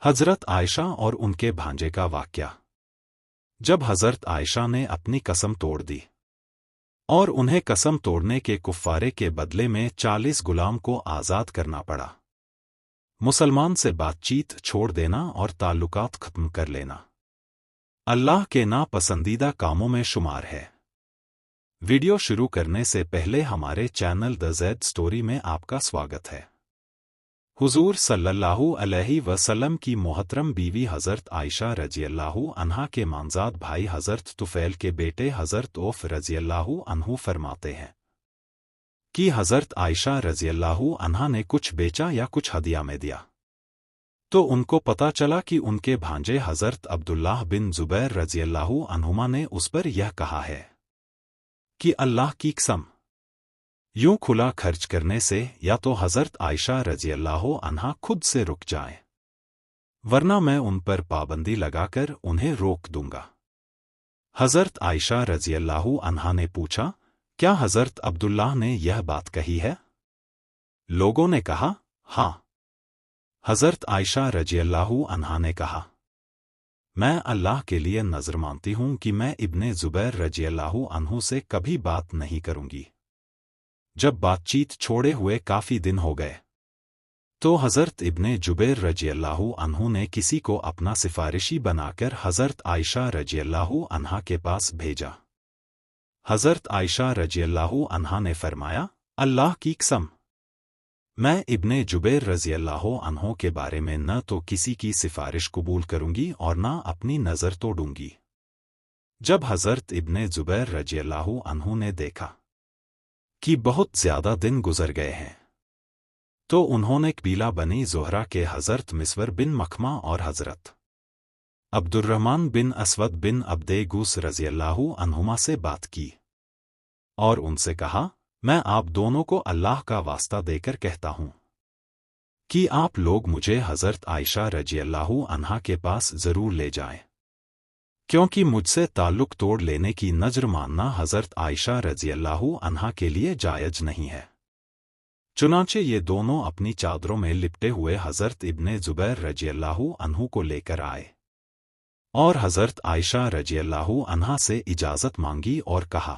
हजरत आयशा और उनके भांजे का वाकया। जब हजरत आयशा ने अपनी कसम तोड़ दी और उन्हें कसम तोड़ने के कुफ्फारे के बदले में 40 गुलाम को आज़ाद करना पड़ा, मुसलमान से बातचीत छोड़ देना और ताल्लुकात खत्म कर लेना अल्लाह के नापसंदीदा कामों में शुमार है। वीडियो शुरू करने से पहले हमारे चैनल द ज़ैद स्टोरी में आपका स्वागत है। हुजूर सल्लल्लाहु अलैहि वसल्लम की मोहतरम बीवी हज़रत आयशा रज़ियल्लाहु अन्हा के मामज़ाद भाई हज़रत तुफ़ैल के बेटे हज़रत औफ रज़ियल्लाहु अन्हु फरमाते हैं कि हज़रत आयशा रज़ियल्लाहु अन्हा ने कुछ बेचा या कुछ हदिया में दिया, तो उनको पता चला कि उनके भांजे हज़रत अब्दुल्लाह बिन ज़ुबैर रज़ियल्लाहु अन्हुमा ने उस पर यह कहा है कि अल्लाह की कसम, यूं खुला खर्च करने से या तो हज़रत आयशा रज़ियल्लाहु अन्हा खुद से रुक जाएं, वरना मैं उन पर पाबंदी लगाकर उन्हें रोक दूंगा। हज़रत आयशा रज़ियल्लाहु अन्हा ने पूछा, क्या हज़रत अब्दुल्लाह ने यह बात कही है? लोगों ने कहा, हाँ। हज़रत आयशा रज़ियल्लाहु अन्हा ने कहा, मैं अल्लाह के लिए नज़र मानती हूं कि मैं इब्ने ज़ुबैर रज़ियल्लाहु अन्हु से कभी बात नहीं करूंगी। जब बातचीत छोड़े हुए काफ़ी दिन हो गए, तो हज़रत इब्ने जुबैर रज़ियल्लाहु अन्हु ने किसी को अपना सिफारिशी बनाकर हज़रत आयशा रज़ियल्लाहु अन्हा के पास भेजा। हज़रत आयशा रज़ियल्लाहु अन्हा ने फरमाया, अल्लाह की कसम, मैं इब्ने जुबैर रज़ियल्लाहु अन्हु के बारे में न तो किसी की सिफारिश कबूल करूंगी और न अपनी नज़र तोड़ूंगी। जब हज़रत इब्ने जुबैर रज़ियल्लाहु अन्हु ने देखा कि बहुत ज़्यादा दिन गुजर गए हैं, तो उन्होंने कबीला बनी ज़ोहरा के हज़रत मिस्वर बिन मखमा और हज़रत अब्दुर्रहमान बिन असवद बिन अब्दे गूस रज़ियल्लाहु अन्हुमा से बात की और उनसे कहा, मैं आप दोनों को अल्लाह का वास्ता देकर कहता हूं कि आप लोग मुझे हज़रत आयशा रज़ियल्लाहु अन्हा के पास ज़रूर ले जाएं, क्योंकि मुझसे ताल्लुक़ तोड़ लेने की नज़र मानना हज़रत आयशा रज़ियल्लाहु अन्हा के लिए जायज़ नहीं है। चुनांचे ये दोनों अपनी चादरों में लिपटे हुए हज़रत इब्ने ज़ुबैर रज़ियल्लाहु अन्हु को लेकर आए और हज़रत आयशा रज़ियल्लाहु अन्हा से इजाज़त मांगी और कहा,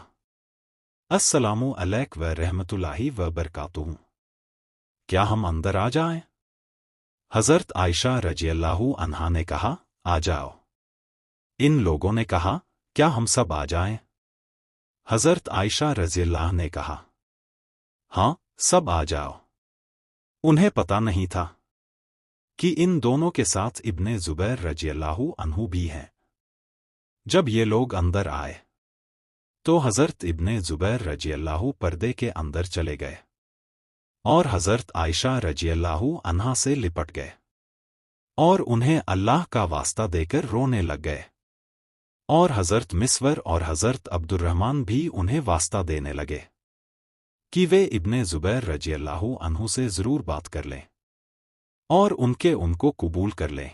अस्सलामु अलैक व रहमतुल्लाहि व बरकातुहू, क्या हम अंदर आ जाएं? हज़रत आयशा रज़ियल्लाहु अन्हा ने कहा, आ जाओ। इन लोगों ने कहा, क्या हम सब आ जाएं? हज़रत आयशा रज़ियल्लाहु ने कहा, हाँ, सब आ जाओ। उन्हें पता नहीं था कि इन दोनों के साथ इब्ने ज़ुबैर रज़ियल्लाहु अन्हु भी हैं। जब ये लोग अंदर आए, तो हज़रत इब्ने ज़ुबैर रज़ियल्लाहु पर्दे के अंदर चले गए और हज़रत आयशा रज़ियल्लाहु अन्हा से लिपट गए और उन्हें अल्लाह का वास्ता देकर रोने लग गए, और हज़रत मिस्वर और हज़रत अब्दुर्रहमान भी उन्हें वास्ता देने लगे कि वे इब्ने ज़ुबैर रज़ियल्लाहु अन्हु से ज़रूर बात कर लें और उनको कबूल कर लें,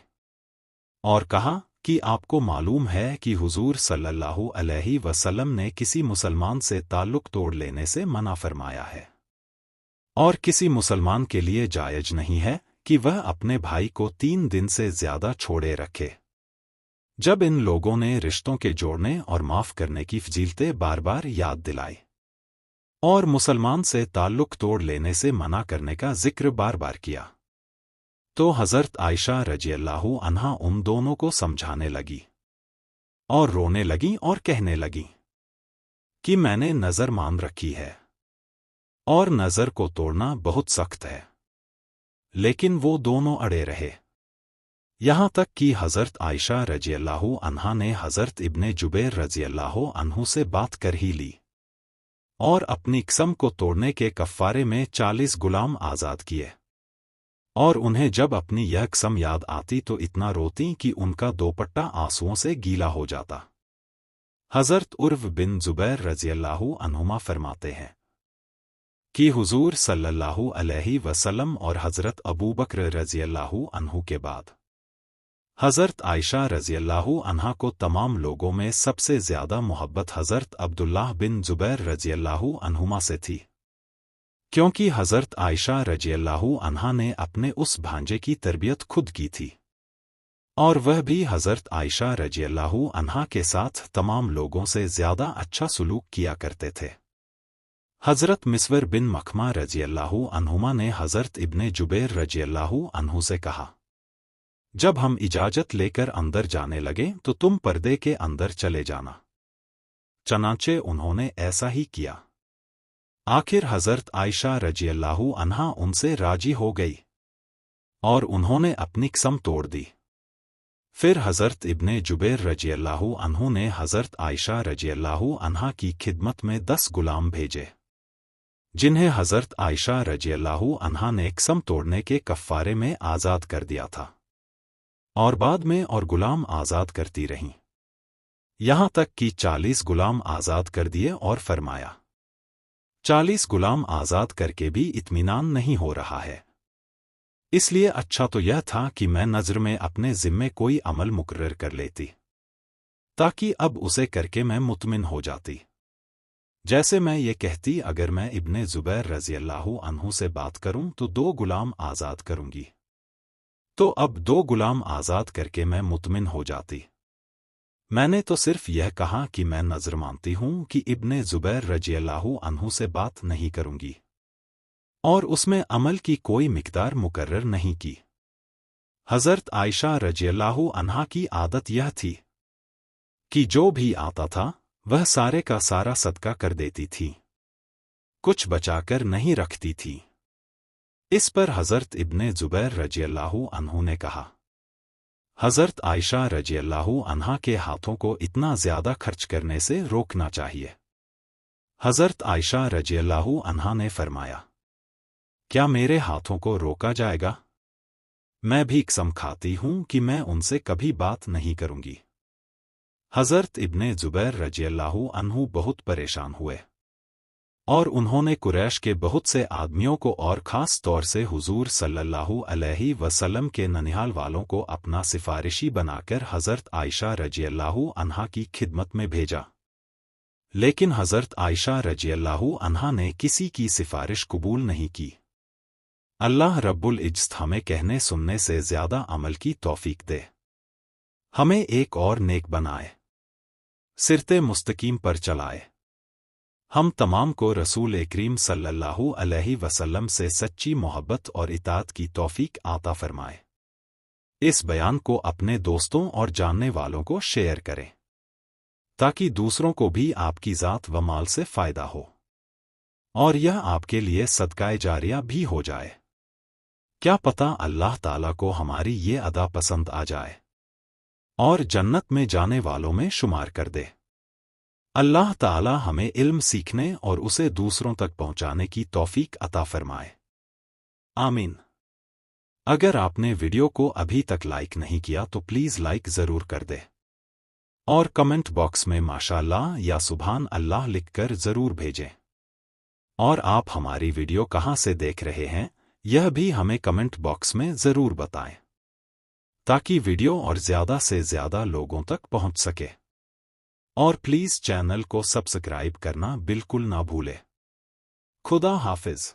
और कहा कि आपको मालूम है कि हुजूर सल्लल्लाहु अलैहि वसल्लम ने किसी मुसलमान से ताल्लुक़ तोड़ लेने से मना फरमाया है, और किसी मुसलमान के लिए जायज़ नहीं है कि वह अपने भाई को 3 दिन से ज़्यादा छोड़े रखे। जब इन लोगों ने रिश्तों के जोड़ने और माफ़ करने की फजीलतें बार बार याद दिलाई और मुसलमान से ताल्लुक़ तोड़ लेने से मना करने का जिक्र बार बार किया, तो हज़रत आयशा रज़ियल्लाहु अन्हा उन दोनों को समझाने लगी और रोने लगी और कहने लगी कि मैंने नज़र मान रखी है और नज़र को तोड़ना बहुत सख्त है। लेकिन वो दोनों अड़े रहे, यहाँ तक कि हज़रत आयशा रज़ियल्लाहु अन्हा ने हज़रत इब्ने जुबैर रज़ियल्लाहु अन्हु से बात कर ही ली और अपनी कसम को तोड़ने के कफ़ारे में 40 गुलाम आज़ाद किए, और उन्हें जब अपनी यह कसम याद आती तो इतना रोती कि उनका दोपट्टा आंसुओं से गीला हो जाता। हज़रत उर्व बिन ज़ुबैर रज़ियल्लाहु अन्हुमा फरमाते हैं कि हुजूर सल्लल्लाहु अलैहि वसल्लम और हज़रत अबू बकर रज़ियल्लाहु अन्हु के बाद हज़रत आयशा रज़ियल्लाहु अन्हा को तमाम लोगों में सबसे ज़्यादा मोहब्बत हज़रत अब्दुल्लाह बिन ज़ुबैर रज़ियल्लाहु अन्हुमा से थी, क्योंकि हज़रत आयशा रज़ियल्लाहु अन्हा ने अपने उस भांजे की तरबियत खुद की थी। और वह भी हज़रत आयशा रज़ियल्लाहु अन्हा के साथ तमाम लोगों से ज़्यादा अच्छा सलूक किया करते थे। हज़रत मिस्वर बिन मखमा रज़ियल्लाहु अन्हुमा ने हज़रत इब्ने जुबैर रज़ियल्लाहु अन्हु से कहा, जब हम इजाज़त लेकर अंदर जाने लगे तो तुम पर्दे के अंदर चले जाना। चनांचे उन्होंने ऐसा ही किया। आखिर हज़रत आयशा रज़ियल्लाहु अन्हा उनसे राजी हो गई और उन्होंने अपनी कसम तोड़ दी। फिर हज़रत इब्ने जुबैर रज़ियल्लाहु अन्हु ने हज़रत आयशा रज़ियल्लाहु अन्हा की खिदमत में 10 गुलाम भेजे, जिन्हें हज़रत आयशा रज़ियल्लाहु अन्हा ने कसम तोड़ने के कफ़ारे में आज़ाद कर दिया था और बाद में और गुलाम आज़ाद करती रहीं, यहाँ तक कि 40 गुलाम आज़ाद कर दिए और फरमाया, 40 गुलाम आज़ाद करके भी इत्मीनान नहीं हो रहा है, इसलिए अच्छा तो यह था कि मैं नज़र में अपने ज़िम्मे कोई अमल मुकर्रर कर लेती, ताकि अब उसे करके मैं मुतमिन हो जाती। जैसे मैं ये कहती, अगर मैं इब्ने जुबैर रज़ियल्लाहु अन्हु से बात करूं तो 2 गुलाम आज़ाद करूंगी, तो अब 2 गुलाम आज़ाद करके मैं मुतमिन हो जाती। मैंने तो सिर्फ यह कहा कि मैं नज़र मानती हूं कि इब्ने जुबैर रज़ियल्लाहु अन्हु से बात नहीं करूंगी, और उसमें अमल की कोई मिक़दार मुकर्रर नहीं की। हज़रत आयशा रज़ियल्लाहु अन्हा की आदत यह थी कि जो भी आता था वह सारे का सारा सदका कर देती थी, कुछ बचाकर नहीं रखती थी। इस पर हज़रत इब्ने जुबैर रज़ियल्लाहु अन्हु ने कहा, हज़रत आयशा रज़ियल्लाहु अन्हा के हाथों को इतना ज़्यादा खर्च करने से रोकना चाहिए। हज़रत आयशा रज़ियल्लाहु अन्हा ने फरमाया, क्या मेरे हाथों को रोका जाएगा? मैं भी कसम खाती हूं कि मैं उनसे कभी बात नहीं करूंगी। हज़रत इब्ने जुबैर रज़ियल्लाहु अन्हु बहुत परेशान हुए और उन्होंने कुरैश के बहुत से आदमियों को और ख़ास तौर से हुज़ूर सल्लल्लाहु अलैहि वसल्लम के ननिहाल वालों को अपना सिफारिशी बनाकर हज़रत आयशा रज़ियल्लाहु अन्हा की खिदमत में भेजा, लेकिन हज़रत आयशा रज़ियल्लाहु अन्हा ने किसी की सिफारिश कबूल नहीं की। अल्लाह रब्बुल इज़्ज़त हमें कहने सुनने से ज़्यादा अमल की तौफ़ीक दे, हमें एक और नेक बनाए, सिरते मुस्तकीम पर चलाए, हम तमाम को रसूल करीम सल्लल्लाहु अलैहि वसल्लम से सच्ची मोहब्बत और इताअत की तौफ़ीक आता फरमाए। इस बयान को अपने दोस्तों और जानने वालों को शेयर करें, ताकि दूसरों को भी आपकी ज़ात व माल से फ़ायदा हो और यह आपके लिए सदकाए जारिया भी हो जाए। क्या पता अल्लाह ताला को हमारी ये अदा पसंद आ जाए और जन्नत में जाने वालों में शुमार कर दे। अल्लाह ताला हमें इल्म सीखने और उसे दूसरों तक पहुंचाने की तौफीक अता फरमाए। आमीन। अगर आपने वीडियो को अभी तक लाइक नहीं किया तो प्लीज़ लाइक ज़रूर कर दे और कमेंट बॉक्स में माशाअल्लाह या सुभान अल्लाह लिखकर ज़रूर भेजें। और आप हमारी वीडियो कहाँ से देख रहे हैं यह भी हमें कमेंट बॉक्स में ज़रूर बताएं, ताकि वीडियो और ज़्यादा से ज़्यादा लोगों तक पहुंच सके। और प्लीज़ चैनल को सब्सक्राइब करना बिल्कुल ना भूलें। खुदा हाफिज़।